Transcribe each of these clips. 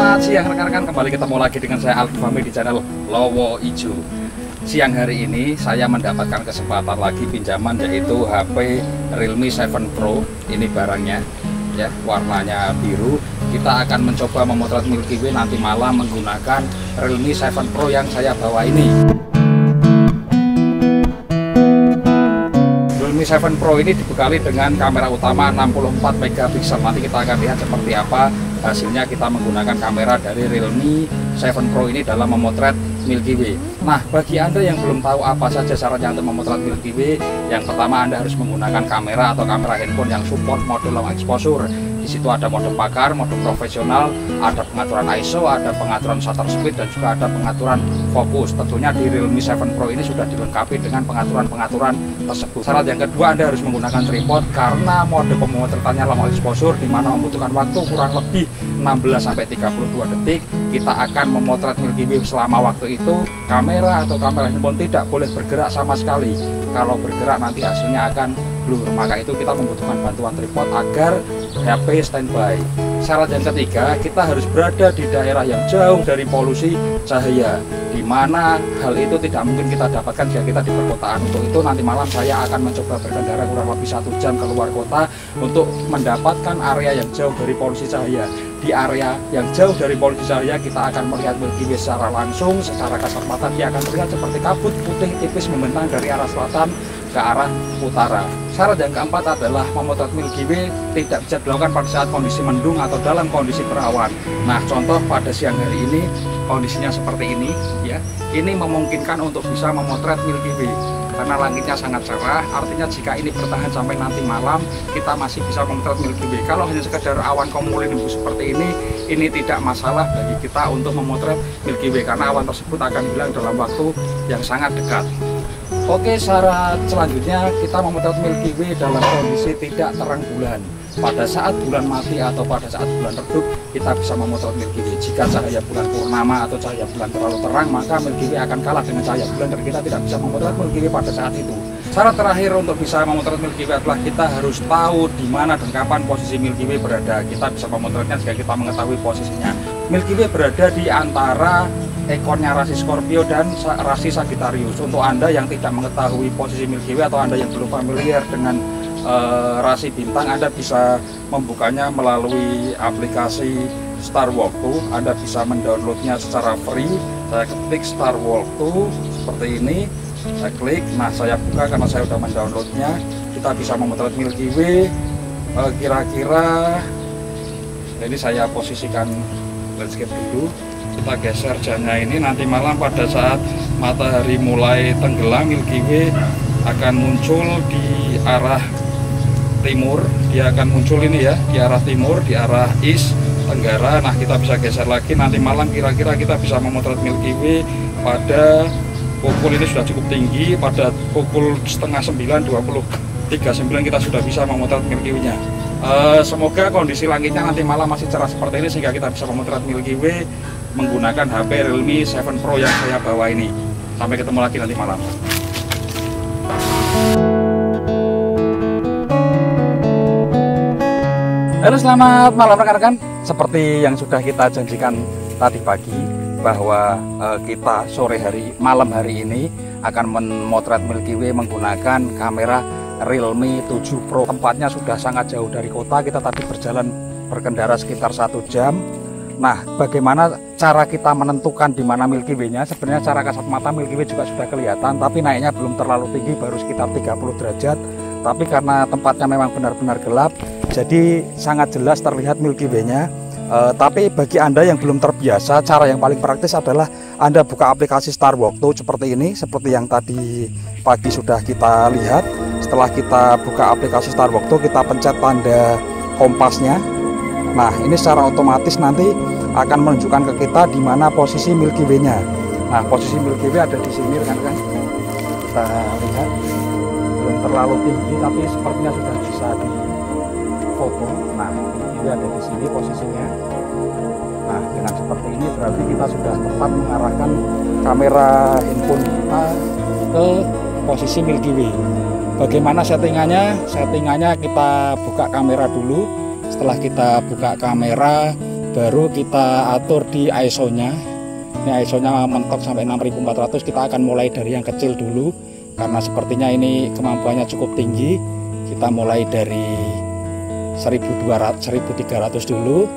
Selamat siang rekan-rekan, kembali ketemu lagi dengan saya Aldi Fahmi di channel Lowo Ijo. Siang hari ini saya mendapatkan kesempatan lagi pinjaman, yaitu HP Realme 7 Pro. Ini barangnya ya, warnanya biru. Kita akan mencoba memotret Milky Way nanti malam menggunakan Realme 7 Pro yang saya bawa ini. Realme 7 Pro ini dibekali dengan kamera utama 64 megapiksel. Nanti kita akan lihat seperti apa hasilnya kita menggunakan kamera dari Realme 7 Pro ini dalam memotret Milky Way. Nah, bagi Anda yang belum tahu apa saja syaratnya untuk memotret Milky Way, yang pertama Anda harus menggunakan kamera atau kamera handphone yang support mode long exposure. Di situ ada mode pakar, mode profesional, ada pengaturan ISO, ada pengaturan shutter speed, dan juga ada pengaturan fokus. Tentunya di Realme 7 Pro ini sudah dilengkapi dengan pengaturan-pengaturan tersebut. Syarat yang kedua, Anda harus menggunakan tripod karena mode pemotretannya long exposure, di mana membutuhkan waktu kurang lebih 16-32 detik. Kita akan memotret Milky Way selama waktu itu. Kamera atau kamera handphone tidak boleh bergerak sama sekali. Kalau bergerak nanti hasilnya akan blur. Maka itu kita membutuhkan bantuan tripod agar HP standby. Syarat yang ketiga, kita harus berada di daerah yang jauh dari polusi cahaya, di mana hal itu tidak mungkin kita dapatkan jika kita di perkotaan. Untuk itu nanti malam saya akan mencoba berkendara kurang lebih 1 jam keluar kota untuk mendapatkan area yang jauh dari polusi cahaya. Di area yang jauh dari polusi cahaya kita akan melihat Milky Way secara langsung. Secara kasat mata dia akan terlihat seperti kabut putih tipis membentang dari arah selatan ke arah utara. Syarat yang keempat adalah memotret Milky Way tidak bisa dilakukan pada saat kondisi mendung atau dalam kondisi berawan. Nah, contoh pada siang hari ini kondisinya seperti ini ya. Ini memungkinkan untuk bisa memotret Milky Way karena langitnya sangat cerah. Artinya jika ini bertahan sampai nanti malam, kita masih bisa memotret Milky Way. Kalau hanya sekedar awan cumulonimbus seperti ini tidak masalah bagi kita untuk memotret Milky Way karena awan tersebut akan hilang dalam waktu yang sangat dekat. Oke, syarat selanjutnya kita memotret Milky Way dalam kondisi tidak terang bulan. Pada saat bulan mati atau pada saat bulan redup, kita bisa memotret Milky Way. Jika cahaya bulan purnama atau cahaya bulan terlalu terang, maka Milky Way akan kalah dengan cahaya bulan dan kita tidak bisa memotret Milky Way pada saat itu. Syarat terakhir untuk bisa memotret Milky Way adalah kita harus tahu di mana dan kapan posisi Milky Way berada. Kita bisa memotretnya jika kita mengetahui posisinya. Milky Way berada di antara ekornya rasi Scorpio dan rasi Sagittarius. Untuk Anda yang tidak mengetahui posisi Milky Way atau Anda yang belum familiar dengan rasi bintang, Anda bisa membukanya melalui aplikasi Star Walk 2. Anda bisa mendownloadnya secara free. Saya ketik Star Walk 2 seperti ini, saya klik. Nah, saya buka karena saya sudah mendownloadnya. Kita bisa memotret Milky Way kira-kira. Jadi saya posisikan landscape dulu. Kita geser jamnya ini. Nanti malam pada saat matahari mulai tenggelam, Milky Way akan muncul di arah timur. Dia akan muncul ini ya, di arah timur, di arah east tenggara. Nah, kita bisa geser lagi. Nanti malam kira-kira kita bisa memotret Milky Way pada pukul ini sudah cukup tinggi. Pada pukul setengah 9, 23:09 kita sudah bisa memotret Milky Way-nya. Semoga kondisi langitnya nanti malam masih cerah seperti ini sehingga kita bisa memotret Milky Way menggunakan HP Realme 7 Pro yang saya bawa ini. Sampai ketemu lagi nanti malam. Halo, selamat malam rekan-rekan. Seperti yang sudah kita janjikan tadi pagi bahwa kita malam hari ini akan memotret Milky Way menggunakan kamera Realme 7 Pro. Tempatnya sudah sangat jauh dari kota. Kita tadi berkendara sekitar 1 jam. Nah, bagaimana cara kita menentukan di mana Milky Way-nya? Sebenarnya cara kasat mata Milky Way juga sudah kelihatan, tapi naiknya belum terlalu tinggi, baru sekitar 30 derajat. Tapi karena tempatnya memang benar-benar gelap, jadi sangat jelas terlihat Milky Way-nya. Tapi bagi Anda yang belum terbiasa, cara yang paling praktis adalah Anda buka aplikasi Star Walk 2 seperti ini, seperti yang tadi pagi sudah kita lihat. Setelah kita buka aplikasi Star Walk 2, kita pencet tanda kompasnya. Nah, ini secara otomatis nanti akan menunjukkan ke kita di mana posisi Milky Way-nya. Nah, posisi Milky Way ada di sini rekan-rekan. Kita lihat belum terlalu tinggi, tapi sepertinya sudah bisa difoto. Nah, ini ada di sini posisinya. Nah, dengan seperti ini berarti kita sudah tepat mengarahkan kamera handphone kita ke posisi Milky Way. Bagaimana settingannya? Settingannya kita buka kamera dulu. Setelah kita buka kamera, baru kita atur di ISO-nya. Ini ISO-nya mentok sampai 6400. Kita akan mulai dari yang kecil dulu karena sepertinya ini kemampuannya cukup tinggi. Kita mulai dari 1300 dulu.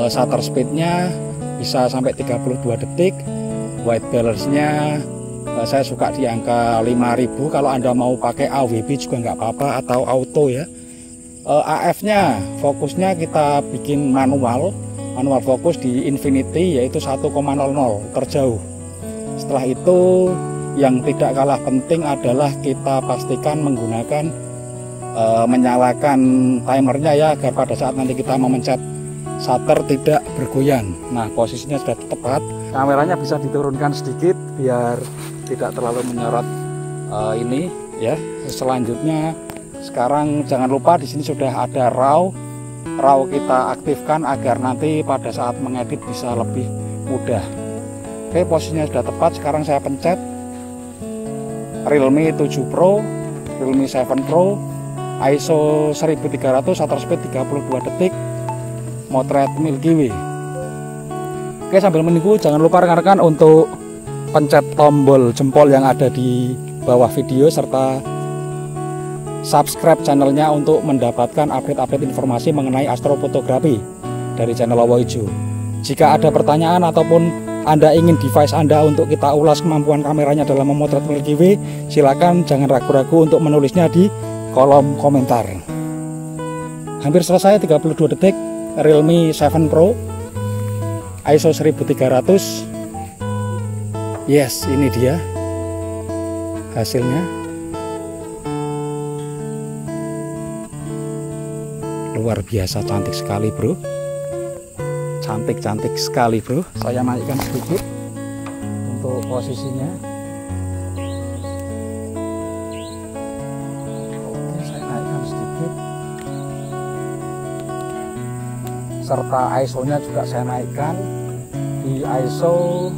Shutter speed-nya bisa sampai 32 detik. White balance-nya saya suka di angka 5000. Kalau Anda mau pakai AWB juga nggak apa-apa, atau auto ya. AF-nya, fokusnya kita bikin manual fokus di infinity, yaitu 1,00 terjauh. Setelah itu yang tidak kalah penting adalah kita pastikan menggunakan menyalakan timernya ya, agar pada saat nanti kita memencet shutter tidak bergoyang. Nah, posisinya sudah tepat. Kameranya bisa diturunkan sedikit biar tidak terlalu menyorot ini ya. Selanjutnya sekarang jangan lupa di sini sudah ada RAW kita aktifkan agar nanti pada saat mengedit bisa lebih mudah. Oke, posisinya sudah tepat. Sekarang saya pencet Realme 7 Pro, Realme 7 Pro, ISO 1300, shutter speed 32 detik, motret Milky Way. Oke, sambil menunggu jangan lupa rekan-rekan untuk pencet tombol jempol yang ada di bawah video serta subscribe channelnya untuk mendapatkan update-update informasi mengenai astrofotografi dari channel Lowo Ijo. Jika ada pertanyaan ataupun Anda ingin device Anda untuk kita ulas kemampuan kameranya dalam memotret Milky Way, silakan jangan ragu-ragu untuk menulisnya di kolom komentar. Hampir selesai, 32 detik. Realme 7 Pro, ISO 1300. Yes, ini dia hasilnya. Luar biasa cantik sekali bro, cantik sekali bro. Saya naikkan sedikit untuk posisinya. Oke, saya naikkan sedikit, serta ISO nya juga saya naikkan di ISO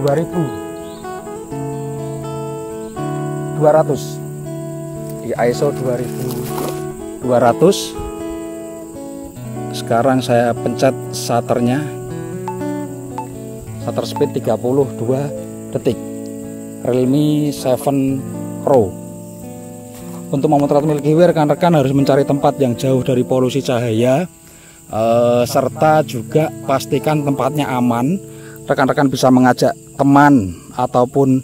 2200, di ISO 2200. Sekarang saya pencet shutternya, shutter speed 32 detik, Realme 7 Pro. Untuk memotret Milky Way, rekan-rekan harus mencari tempat yang jauh dari polusi cahaya, serta juga pastikan tempatnya aman. Rekan-rekan bisa mengajak teman ataupun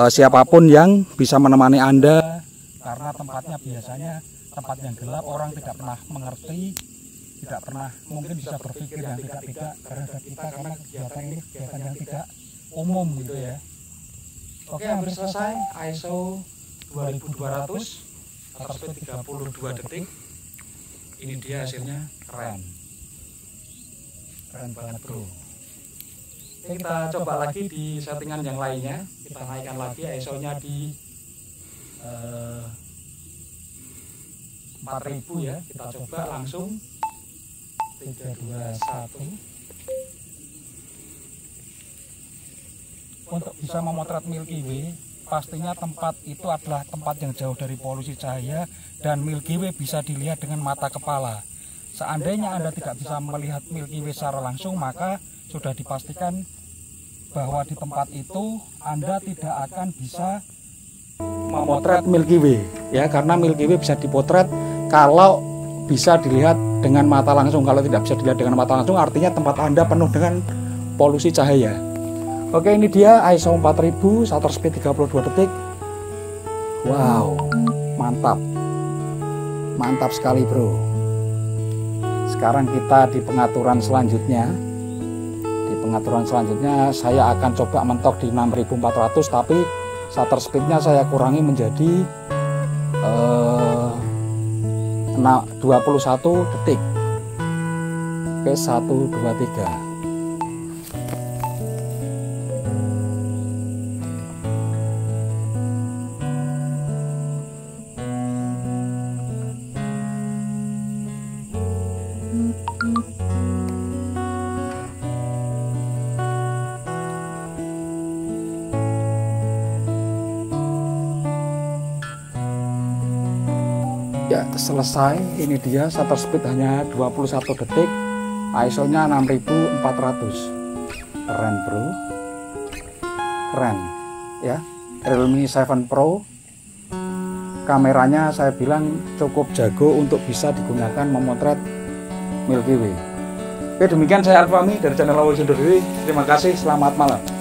siapapun yang bisa menemani Anda, karena tempatnya biasanya tempat yang gelap, orang tidak pernah mengerti, tidak pernah mungkin bisa berpikir yang tidak terhadap kita, karena kegiatan ini kegiatan yang tidak umum gitu ya. Oke, hampir selesai. ISO 2200, shutter speed 32 detik. Ini dia hasilnya, keren banget bro. Oke, kita coba lagi di settingan yang lainnya. Kita naikkan lagi ISO nya di 4000 ya. Kita coba langsung 321. Untuk bisa memotret Milky Way, pastinya tempat itu adalah tempat yang jauh dari polusi cahaya, dan Milky Way bisa dilihat dengan mata kepala. Seandainya Anda tidak bisa melihat Milky Way secara langsung, maka sudah dipastikan bahwa di tempat itu Anda tidak akan bisa memotret Milky Way ya, karena Milky Way bisa dipotret kalau bisa dilihat dengan mata langsung. Kalau tidak bisa dilihat dengan mata langsung, artinya tempat Anda penuh dengan polusi cahaya. Oke, ini dia ISO 4000, shutter speed 32 detik. Wow, mantap sekali bro. Sekarang kita di pengaturan selanjutnya. Di pengaturan selanjutnya saya akan coba mentok di 6400, tapi shutter speednya saya kurangi menjadi 21 detik. Oke, 1, 2, 3. Ya, selesai. Ini dia, shutter speed hanya 21 detik. ISO-nya 6400. Keren bro, keren ya. Realme 7 Pro, kameranya saya bilang cukup jago untuk bisa digunakan memotret Milky Way. Oke, demikian saya Alfami dari channel Lawal Sundur Dewi. Terima kasih, selamat malam.